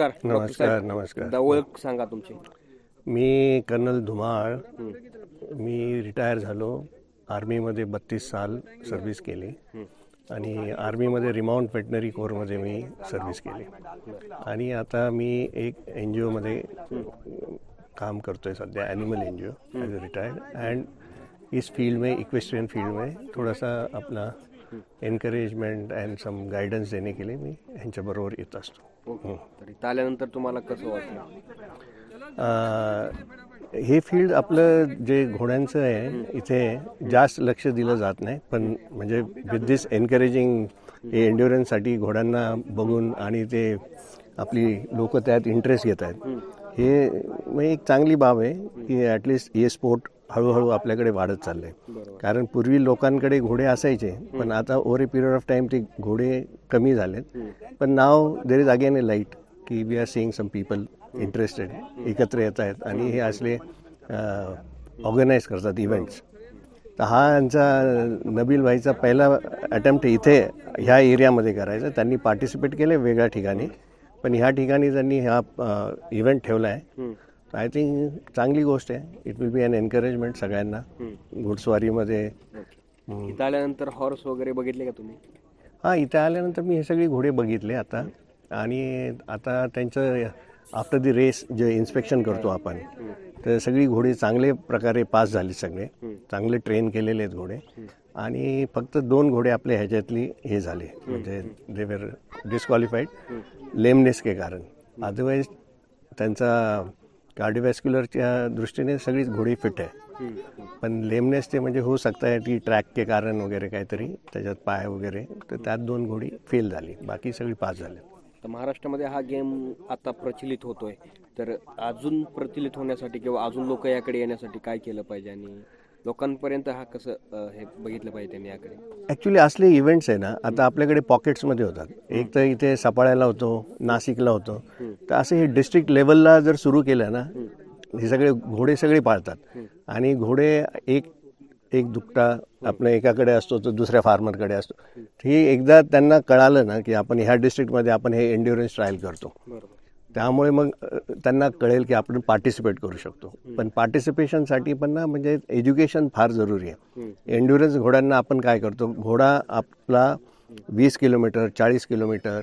नमस्कार. नमस्कार. नमस्कार. ओळख सांगा तुमची. मी कर्नल धुमाळ. मी रिटायर झालो. आर्मीमध्ये 32 साल सर्व्हिस केली आणि आर्मीमध्ये रिमाउंट वेटनरी कोरमध्ये मी सर्व्हिस केली आणि आता मी एक NGO मध्ये काम करतोय सध्या, animal NGO as a retired. And is field में, इक्वेस्ट्रियन फील्ड में थोड़ा सा अपना एनकरेजमेंट अँड सम गायडन्स देने के लिए मी ह्यांच्याबरोबर येत असतो. तर इथं आल्यानंतर तुम्हाला कसं वाटलं? हे फील्ड आपलं जे घोड्यांचं आहे इथे जास्त लक्ष दिलं जात नाही, पण म्हणजे विथ दिस एनकरेजिंग हे एन्ड्युरन्ससाठी घोड्यांना बघून आणि ते आपली लोक त्यात इंटरेस्ट घेत आहेत, हे मग एक चांगली बाब आहे की ॲटलिस्ट हे स्पोर्ट हळूहळू आपल्याकडे वाढत चाललं आहे. कारण पूर्वी लोकांकडे घोडे असायचे, पण आता over a period of time ते घोडे कमी झालेत. पण now there is again a light की we are seeing some people interested एकत्र येत आहेत आणि हे असले ऑर्गनाईज करतात इव्हेंट्स. तर हा यांचा नबील भाईचा पहिला अटेम्प्ट इथे ह्या एरियामध्ये करायचा. त्यांनी पार्टिसिपेट केले वेगळ्या ठिकाणी, पण ह्या ठिकाणी त्यांनी हा इव्हेंट ठेवला आहे. आय थिंक चांगली गोष्ट आहे. It will be an encouragement सगळ्यांना घोडस्वारीमध्ये. इथं आल्यानंतर हॉर्स वगैरे बघितले का तुम्ही? हां, इथे आल्यानंतर मी हे सगळे घोडे बघितले आता. आणि आता त्यांचं आफ्टर दी रेस जे इन्स्पेक्शन करतो आपण, तर सगळी घोडे चांगले प्रकारे पास झाली, सगळे चांगले ट्रेन केलेले आहेत घोडे. आणि फक्त 2 घोडे आपल्या ह्याच्यातली हे झाले, म्हणजे दे वर डिस्क्वालिफाईड लेमनेस के कारण. अदरवाईज त्यांचा कार्डिओवॅस्क्युलरच्या दृष्टीने सगळीच घोडी फिट आहे, पण लेमनेस ते म्हणजे होऊ शकता है की ट्रॅक के कारण वगैरे काहीतरी त्याच्यात पाय वगैरे, तर त्यात 2 घोडी फेल झाली, बाकी सगळी पास झाली. तर महाराष्ट्रामध्ये हा गेम आता प्रचलित होतोय, तर अजून प्रचलित होण्यासाठी किंवा अजून लोक याकडे येण्यासाठी काय केलं पाहिजे आणि लोकांपर्यंत हा कसं हे बघितलं पाहिजे त्यांनी याकडे? ॲक्च्युली असले इव्हेंट्स आहे ना आता आपल्याकडे पॉकेट्समध्ये होतात. एक तर इथे सपाळ्याला होतो, नाशिकला होतो. तर असे हे डिस्ट्रिक्ट लेवलला जर सुरू केलं ना, हे सगळे घोडे सगळे पाळतात आणि घोडे एक दुपटा आपल्या एकाकडे असतो तर दुसऱ्या फार्मरकडे असतो. ही एकदा त्यांना कळालं ना की आपण ह्या डिस्ट्रिक्टमध्ये आपण हे एन्ड्युरन्स ट्रायल करतो, त्यामुळे मग त्यांना कळेल की आपण पार्टिसिपेट करू शकतो. पण पार्टिसिपेशनसाठी पण ना म्हणजे एज्युकेशन फार जरुरी आहे. एन्ड्युरन्स घोड्यांना आपण काय करतो, घोडा आपला 20 किलोमीटर, 40 किलोमीटर,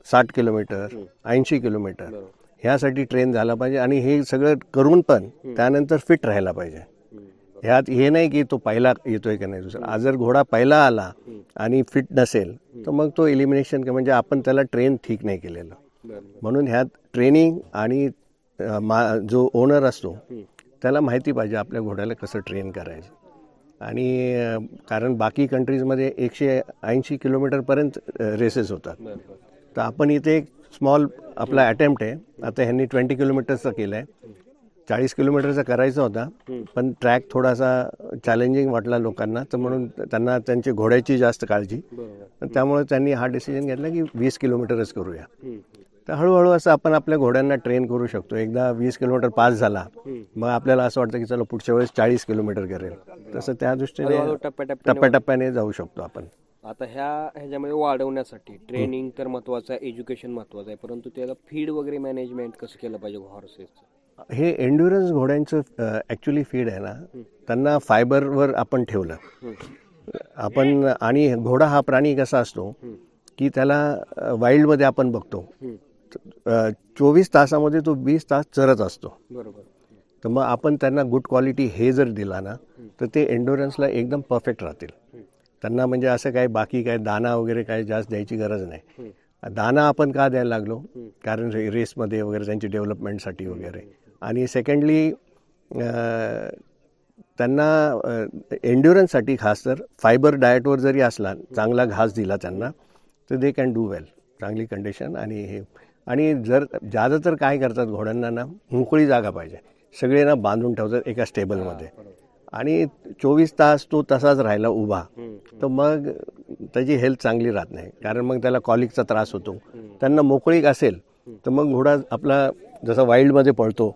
60 किलोमीटर, 80 किलोमीटर ह्यासाठी ट्रेन झाला पाहिजे आणि हे सगळं करून पण त्यानंतर फिट राहायला पाहिजे. ह्यात हे नाही की तो पहिला येतोय की नाही दुसरा. जर घोडा पहिला आला आणि फिट नसेल तर मग तो एलिमिनेशन, म्हणजे आपण त्याला ट्रेन ठीक नाही केलेलं. म्हणून ह्यात ट्रेनिंग आणि जो ओनर असतो त्याला माहिती पाहिजे आपल्या घोड्याला कसं ट्रेन करायचं. आणि कारण बाकी कंट्रीजमध्ये 180 किलोमीटरपर्यंत रेसेस होतात, तर आपण इथे एक स्मॉल आपला अटेम्प्ट आहे. आता ह्यांनी 20 किलोमीटरचा केला आहे. 40 किलोमीटरचा करायचा होता, पण ट्रॅक थोडासा चॅलेंजिंग वाटला लोकांना, तर म्हणून त्यांना त्यांची घोड्याची जास्त काळजी, त्यामुळे त्यांनी हा डिसिजन घेतला की 20 किलोमीटरच करूया. तर हळूहळू असं आपण आपल्या घोड्यांना ट्रेन करू शकतो. एकदा 20 किलोमीटर पास झाला मग आपल्याला असं वाटतं की चला पुढच्या वेळेस 40 किलोमीटर करेल. तसं त्या दृष्टीने टप्प्याटप्प्याने जाऊ शकतो आपण. आता ह्याच्यामध्ये वाढवण्यासाठी ट्रेनिंग तर महत्वाचं आहे, एज्युकेशन महत्वाचं आहे, परंतु त्याला फीड वगैरे मॅनेजमेंट कसं केलं पाहिजे हॉर्सेसचं? हे एन्ड्युरन्स घोड्यांचं ॲक्च्युली फीड आहे ना, त्यांना फायबरवर आपण ठेवलं आपण. आणि घोडा हा प्राणी कसा असतो की त्याला वाईल्डमध्ये आपण बघतो 24 तासामध्ये तो 20 तास चरत असतो. बरोबर. तर मग आपण त्यांना गुड क्वालिटी हे जर दिला ना, तर ते एन्ड्युरन्सला एकदम परफेक्ट राहतील. त्यांना म्हणजे असं काय बाकी काय दाना वगैरे काय जास्त द्यायची गरज नाही. दाना आपण का द्यायला लागलो, कारण रेसमध्ये वगैरे त्यांची डेव्हलपमेंटसाठी वगैरे. आणि सेकंडली त्यांना एन्ड्युरन्ससाठी खास तर फायबर डाएटवर जरी असला, चांगला घास दिला त्यांना, तर दे कॅन डू वेल, चांगली कंडिशन. आणि हे आणि जर ज्यादा तर काय करतात घोड्यांना ना, मोकळी जागा पाहिजे. सगळे ना बांधून ठेवतात एका स्टेबलमध्ये आणि 24 तास तो तसाच राहिला उभा, तर मग त्याची हेल्थ चांगली राहत नाही, कारण मग त्याला कॉलिकचा त्रास होतो. त्यांना मोकळीक असेल तर मग घोडा आपला जसा वाईल्डमध्ये पळतो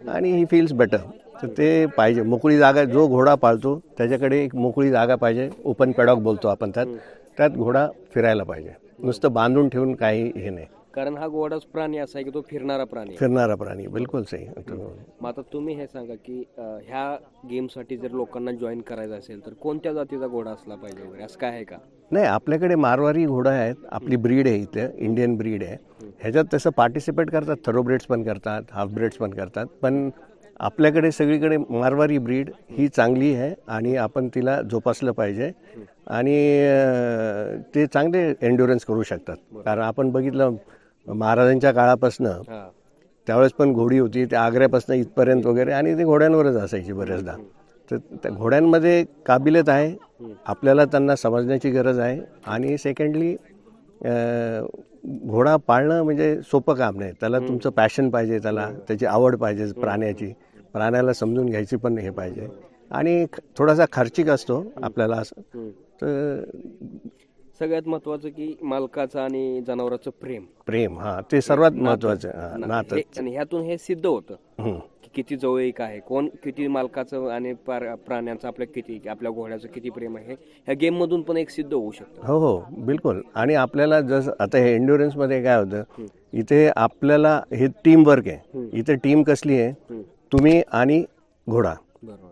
आणि ही फील्स बेटर. तर ते पाहिजे मोकळी जागा. जो घोडा पाळतो त्याच्याकडे एक मोकळी जागा पाहिजे, ओपन पॅडॉक बोलतो आपण, त्यात घोडा फिरायला पाहिजे. नुसतं बांधून ठेवून काही हे नाही. कारण हा घोडाच प्राणी असा आहे की तो फिरणारा प्राणी आहे. फिरणारा प्राणी, बिलकुल सही. मग आता तुम्ही हे सांगा की ह्या गेमसाठी जर लोकांना जॉईन करायचं असेल तर कोणत्या जातीचा घोडा असला पाहिजे वगैरे असं काय आहे का? नाही, आपल्याकडे मारवारी घोडा आहेत, आपली ब्रीड आहे इथे, इंडियन ब्रीड आहे. ह्याच्यात तसं पार्टिसिपेट करतात, थरोब्रेड्स पण करतात, हाफ ब्रेड्स पण करतात, पण आपल्याकडे सगळीकडे मारवारी ब्रीड ही चांगली आहे आणि आपण तिला जोपासलं पाहिजे. आणि ते चांगले एन्ड्युरन्स करू शकतात. कारण आपण बघितलं महाराजांच्या काळापासनं त्यावेळेस पण घोडी होती, त्या आग्र्यापासून इथपर्यंत वगैरे, आणि ते घोड्यांवरच असायची बऱ्याचदा. तर त्या घोड्यांमध्ये काबिलियत आहे, आपल्याला त्यांना समजण्याची गरज आहे. आणि सेकंडली घोडा पाळणं म्हणजे सोपं काम नाही, त्याला तुमचं पॅशन पाहिजे, त्याला त्याची आवड पाहिजे प्राण्याला समजून घ्यायची पण हे पाहिजे. आणि थोडासा खर्चिक असतो आपल्याला असं. तर सगळ्यात महत्वाचं की मालकाचं आणि जनावराचं प्रेम हा ते सर्वात महत्वाचं नातं. आणि ह्यातून हे सिद्ध होतं की किती जवळीक आहे, कोण किती मालकाचं आणि प्राण्यांचं आपल्या किती, आपल्या घोड्याचं किती प्रेम आहे, ह्या गेम मधून पण एक सिद्ध होऊ शकतं. हो हो, बिलकुल. आणि आपल्याला जसं आता हे एन्ड्युरन्स मध्ये काय होतं, इथे आपल्याला हे टीम वर्क आहे. इथे टीम कसली आहे, तुम्ही आणि घोडा. बरोबर.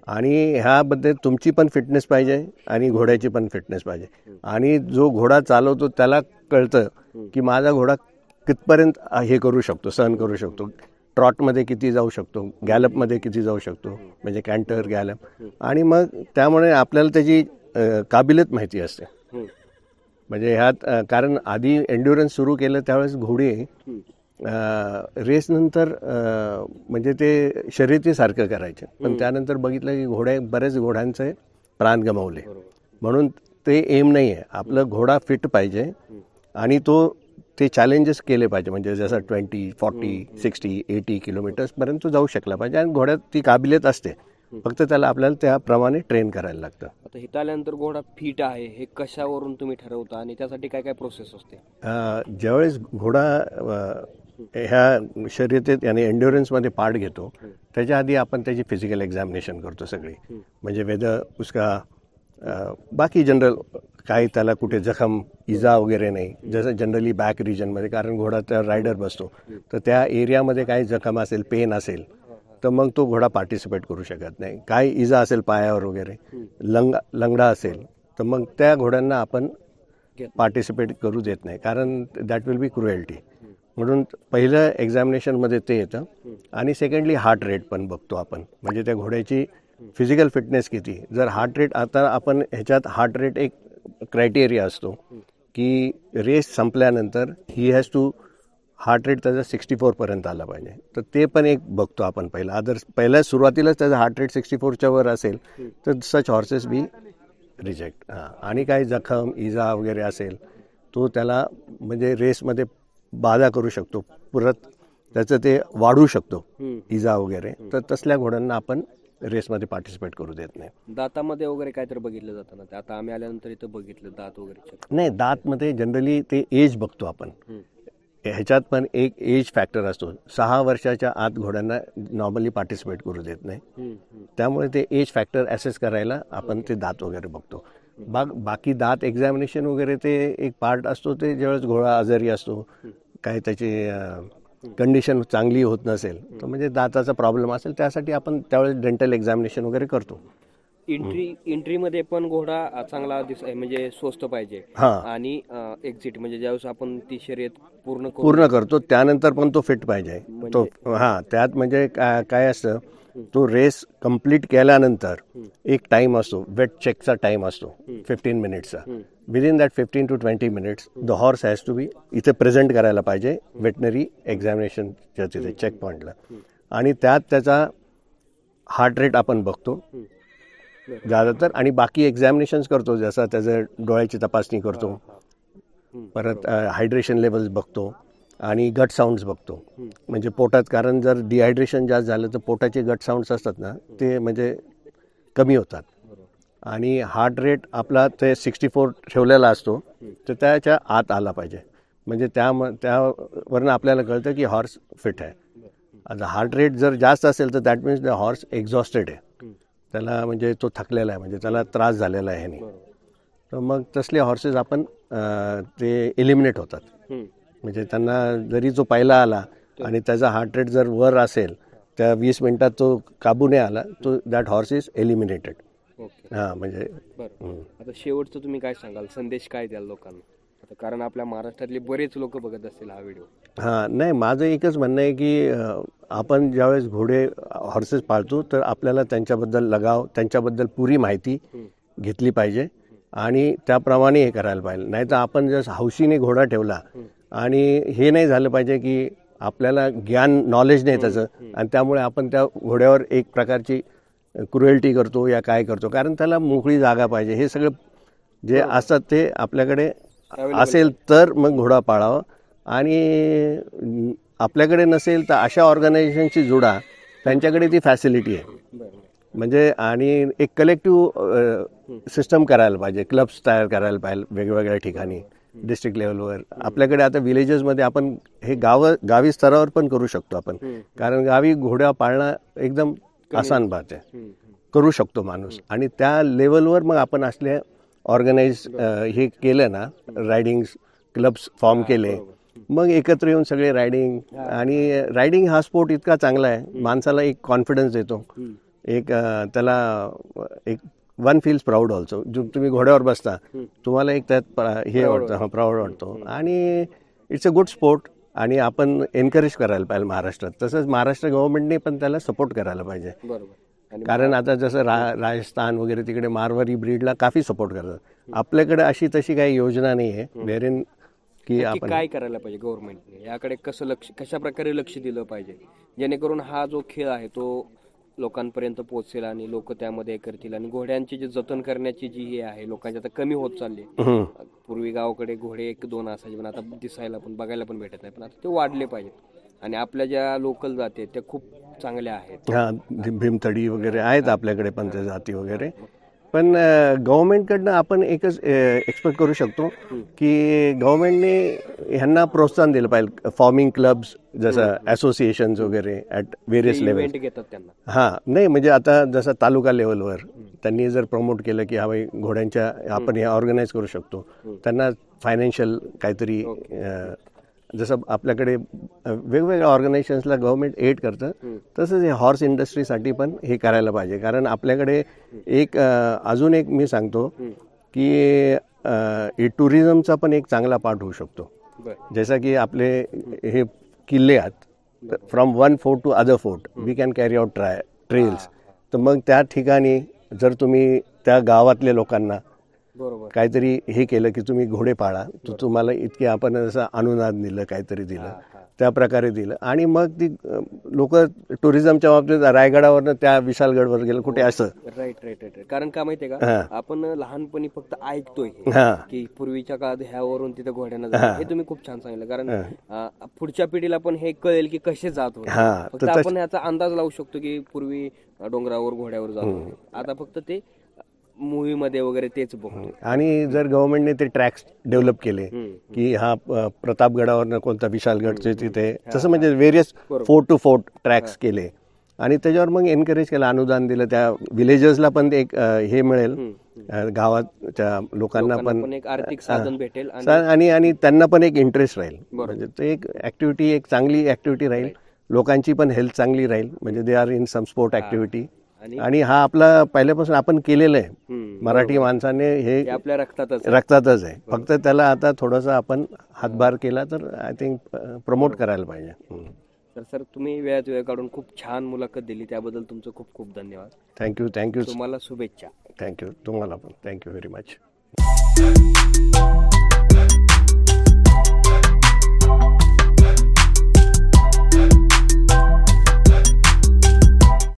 आणि ह्याबद्दल तुमची पण फिटनेस पाहिजे आणि घोड्याची पण फिटनेस पाहिजे. आणि जो घोडा चालवतो त्याला कळतं की माझा घोडा कितपर्यंत हे करू शकतो, सहन करू शकतो, ट्रॉटमध्ये किती जाऊ शकतो, गॅलपमध्ये किती जाऊ शकतो, म्हणजे कॅन्टर गॅलप. आणि मग त्यामुळे आपल्याला त्याची काबिलियत माहिती असते. म्हणजे ह्यात कारण आधी एन्ड्युरन्स सुरू केलं त्यावेळेस घोडे रेसनंतर म्हणजे ते शर्यतीसारखं करायचे, पण त्यानंतर बघितलं की बरेच घोड्यांचे प्राण गमावले. म्हणून ते एम नाही आहे. आपलं घोडा फिट पाहिजे आणि ते चॅलेंजेस केले पाहिजे, म्हणजे जसं 20, 40, 60, 80 किलोमीटर्सपर्यंत जाऊ शकला पाहिजे. आणि घोड्यात ती काबिलियत असते, फक्त त्याला आपल्याला त्याप्रमाणे ट्रेन करायला लागतं. आता इथं आल्यानंतर घोडा फिट आहे हे कशावरून तुम्ही ठरवता आणि त्यासाठी काय काय प्रोसेस असते? ज्यावेळेस घोडा ह्या शर्यतीत आणि एन्ड्युरन्समध्ये पार्ट घेतो त्याच्या आधी आपण त्याची फिजिकल एक्झामिनेशन करतो सगळी. म्हणजे वेदर उसका बाकी जनरल काही त्याला कुठे जखम इजा वगैरे नाही, जसं जनरली बॅक रिजनमध्ये, कारण घोडा त्या रायडर बसतो, तर त्या एरियामध्ये काही जखम असेल, पेन असेल, तर मग तो घोडा पार्टिसिपेट करू शकत नाही. काही इजा असेल पायावर वगैरे, लंगडा असेल, तर मग त्या घोड्यांना आपण पार्टिसिपेट करू देत नाही, कारण दॅट विल बी क्रुएल्टी. म्हणून पहिलं एक्झामिनेशनमध्ये ते येतं. आणि सेकंडली हार्ट रेट पण बघतो आपण, म्हणजे त्या घोड्याची फिजिकल फिटनेस किती. जर हार्ट रेट, आता आपण ह्याच्यात हार्ट रेट एक क्रायटेरिया असतो की रेस संपल्यानंतर he has to heart rate त्याचा 64पर्यंत आला पाहिजे. तर ते पण एक बघतो आपण पहिला. पहिल्या सुरुवातीलाच त्याचा हार्ट रेट 64च्या वर असेल तर सच हॉर्सेस बी रिजेक्ट. आणि काही जखम इजा वगैरे असेल तो त्याला म्हणजे रेसमध्ये बाधा करू शकतो, परत त्याचं ते वाढू शकतो इजा वगैरे, तर तसल्या घोड्यांना आपण रेसमध्ये पार्टिसिपेट करू देत नाही. दातामध्ये वगैरे काहीतरी बघितलं जातं ना, आता आम्ही आल्यानंतर इथं बघितलं दात वगैरे नाही. दातमध्ये जनरली ते एज बघतो आपण. ह्याच्यात पण एक एज फॅक्टर असतो. 6 वर्षाच्या आत घोड्यांना नॉर्मली पार्टिसिपेट करू देत नाही. त्यामुळे ते एज फॅक्टर ॲसेस करायला आपण ते दात वगैरे बघतो. बाकी दात एक्झामिनेशन वगैरे ते एक पार्ट असतो, ते ज्यावेळेस घोडा आजारी असतो, काय त्याची कंडिशन चांगली होत नसेल, तर म्हणजे दाताचा प्रॉब्लेम असेल, त्यासाठी आपण त्यावेळेस डेंटल एक्झामिनेशन वगैरे करतो. एंट्रीमध्ये पण घोडा चांगला म्हणजे स्वस्त पाहिजे. आणि एक्झिट म्हणजे ज्यावेळेस आपण ती शर्यत पूर्ण करतो त्यानंतर पण तो फिट पाहिजे. तो त्यात म्हणजे काय असतं, तो रेस कंप्लीट केल्यानंतर एक टाइम असतो, वेट चेकचा टाइम असतो 15 मिनिट्सचा. Within that 15 to 20 minutes the horse has to be इथे प्रेझेंट करायला पाहिजे वेटनरी एक्झामिनेशनच्या तिथे चेक पॉईंटला. आणि त्यात त्याचा हार्ट रेट आपण बघतो ज्यादातर. आणि बाकी एक्झामिनेशन्स करतो, जसं त्याचं डोळ्याची तपासणी करतो, परत हायड्रेशन लेवल्स बघतो आणि गट साऊंड्स बघतो. म्हणजे पोटात, कारण जर डिहायड्रेशन जास्त झालं तर पोटाचे गट साऊंड्स असतात ना, ते म्हणजे कमी होतात. आणि हार्ट रेट आपला ते 64 ठेवलेला असतो, तर त्याच्या आत आला पाहिजे. म्हणजे त्यावरनं आपल्याला कळतं की हॉर्स फिट आहे. आता हार्ट रेट जर जास्त असेल तर that means the horse exhausted आहे, त्याला म्हणजे तो थकलेला आहे, म्हणजे त्याला त्रास झालेला आहे नाही. तर मग तसले हॉर्सेस आपण ते एलिमिनेट होतात. म्हणजे त्यांना जरी जो पहिला आला आणि त्याचा हार्ट रेट जर वर असेल, त्या 20 मिनिटात तो काबू नाही आला, तो that horse is eliminated. Okay. हां म्हणजे बरं. आता शेवटचं तुम्ही काय सांगाल, संदेश काय द्याल लोकांना? आता कारण आपल्या महाराष्ट्रातले बरेच लोक बघत असतील हा व्हिडिओ. हां, नाही माझं एकच म्हणणं आहे की आपण ज्यावेळेस घोडे हॉर्सेस पाळतो तर आपल्याला त्यांच्याबद्दल लगाव, त्यांच्याबद्दल पुरी माहिती घेतली पाहिजे आणि त्याप्रमाणे हे करायला पाहिजे. नाही तर आपण जर हौशीने घोडा ठेवला आणि हे नाही झालं पाहिजे की आपल्याला ज्ञान नॉलेज नाही त्याचं आणि त्यामुळे आपण त्या घोड्यावर एक प्रकारची क्रुएल्टी करतो या काय करतो, कारण त्याला मोकळी जागा पाहिजे. हे सगळं जे असतात ते आपल्याकडे असेल तर मग घोडा पाळावा आणि आपल्याकडे नसेल तर अशा ऑर्गनायझेशनशी जोडा, त्यांच्याकडे ती फॅसिलिटी आहे. म्हणजे आणि एक कलेक्टिव्ह सिस्टम करायला पाहिजे, क्लब्स तयार करायला पाहिजे वेगवेगळ्या ठिकाणी डिस्ट्रिक्ट लेवलवर. आपल्याकडे आता विलेजेसमध्ये आपण हे गावी स्तरावर पण करू शकतो आपण, कारण गावी घोड्या पाळणं एकदम आसान बात आहे, करू शकतो माणूस. आणि त्या लेवलवर मग आपण असले ऑर्गनाईज हे केलं ना, रायडिंग क्लब्स फॉर्म केले, मग एकत्र येऊन सगळे रायडिंग. आणि रायडिंग हा स्पोर्ट इतका चांगला आहे, माणसाला एक कॉन्फिडन्स देतो, एक त्याला एक वन फील्स प्राऊड ऑल्सो. जो तुम्ही घोड्यावर बसता तुम्हाला एक त्यात हे वाटतं, प्राऊड वाटतो आणि इट्स अ गुड स्पोर्ट. आणि आपण एनकरेज करायला पाहिजे महाराष्ट्रात. तसंच महाराष्ट्र गव्हर्नमेंटने पण त्याला सपोर्ट करायला पाहिजे. कारण आता जसं राजस्थान वगैरे तिकडे मारवारी ब्रीडला काफी सपोर्ट करतात. आपल्याकडे अशी तशी काही योजना नाही आहे वेरेन की आपण काय करायला पाहिजे गव्हर्नमेंटने याकडे, कशा प्रकारे लक्ष दिलं पाहिजे जेणेकरून हा जो खेळ आहे तो लोकांपर्यंत पोहोचेल आणि लोक त्यामध्ये करतील. आणि घोड्यांची जी जतन करण्याची जी हे आहे लोकांची आता कमी होत चालली. पूर्वी गावाकडे घोडे 1-2 असायचे, पण आता दिसायला पण बघायला पण भेटत नाही, पण आता ते वाढले पाहिजेत. आणि आपल्या ज्या लोकल जाती त्या खूप चांगल्या आहेत. हां, भीमथडी वगैरे आहेत आपल्याकडे पण त्या जाती वगैरे. पण गव्हर्नमेंटकडनं आपण एकच एक्सपेक्ट करू शकतो की गव्हर्नमेंटने ह्यांना प्रोत्साहन दिलं पाहिजे. फॉर्मिंग क्लब्स जसं असोसिएशन्स वगैरे ॲट व्हेरियस लेवल घेतात त्यांना. हां, नाही म्हणजे आता जसं तालुका लेवलवर त्यांनी जर प्रमोट केलं की हा बाई घोड्यांच्या आपण हे ऑर्गनाईज करू शकतो, त्यांना फायनान्शियल काहीतरी जसं आपल्याकडे वेगवेगळ्या ऑर्गनायझेशन्सला गव्हर्नमेंट एड करतं, तसंच हे हॉर्स इंडस्ट्रीसाठी पण हे करायला पाहिजे. कारण आपल्याकडे एक अजून एक मी सांगतो की टुरिझमचा पण एक चांगला पार्ट होऊ शकतो. जसं की आपले हे किल्ले आहेत, from one fort to other fort we can carry out trails. तर मग त्या ठिकाणी जर तुम्ही त्या गावातल्या लोकांना काहीतरी हे केलं की तुम्ही घोडे पाळा, तर तुम्हाला इतके आपण असं अनुदान दिलं, काहीतरी दिलं, त्या प्रकारे दिलं आणि मग ती लोक टुरिझमच्या बाबतीत रायगडावरनं त्या विशालगडवर गेलं कुठे असं. राईट. कारण का माहितीये का, आपण लहानपणी फक्त ऐकतोय की पूर्वीच्या काळात ह्यावरून तिथं घोड्यांना हे तुम्ही खूप छान सांगितलं. कारण पुढच्या पिढीला पण हे कळेल की कसे जात होते. फक्त आपण याचा अंदाज लावू शकतो की पूर्वी डोंगरावर घोड्यावर जात होते, आता फक्त ते मूवी मध्ये वगैरे तेच बघतो. आणि जर गव्हर्नमेंटने ते ट्रॅक्स डेव्हलप केले की हा प्रतापगडावरनं कोणता विशालगडचे तिथे तसं म्हणजे various fort to fort tracks केले आणि त्याच्यावर मग एनकरेज केलं, अनुदान दिलं, त्या विलेजर्सला पण एक हे मिळेल, गावाच्या लोकांना पण एक आर्थिक साधन भेटेल आणि त्यांना पण एक इंटरेस्ट राहील. म्हणजे ते एक ऍक्टिव्हिटी, एक चांगली ऍक्टिव्हिटी राहील, लोकांची पण हेल्थ चांगली राहील. म्हणजे they are in some sport activity. आणि हा आपला पहिल्यापासून आपण केलेलं आहे, मराठी माणसाने हे आपल्या रक्तातच आहे. फक्त त्याला आता थोडासा आपण हातभार केला तर आय थिंक प्रमोट करायला पाहिजे. तर सर, तुम्ही वेळ काढून खूप छान मुलाखत दिली, त्याबद्दल तुमचं खूप खूप धन्यवाद. थँक्यू. तुम्हाला शुभेच्छा. थँक्यू. तुम्हाला पण थँक्यू व्हेरी मच.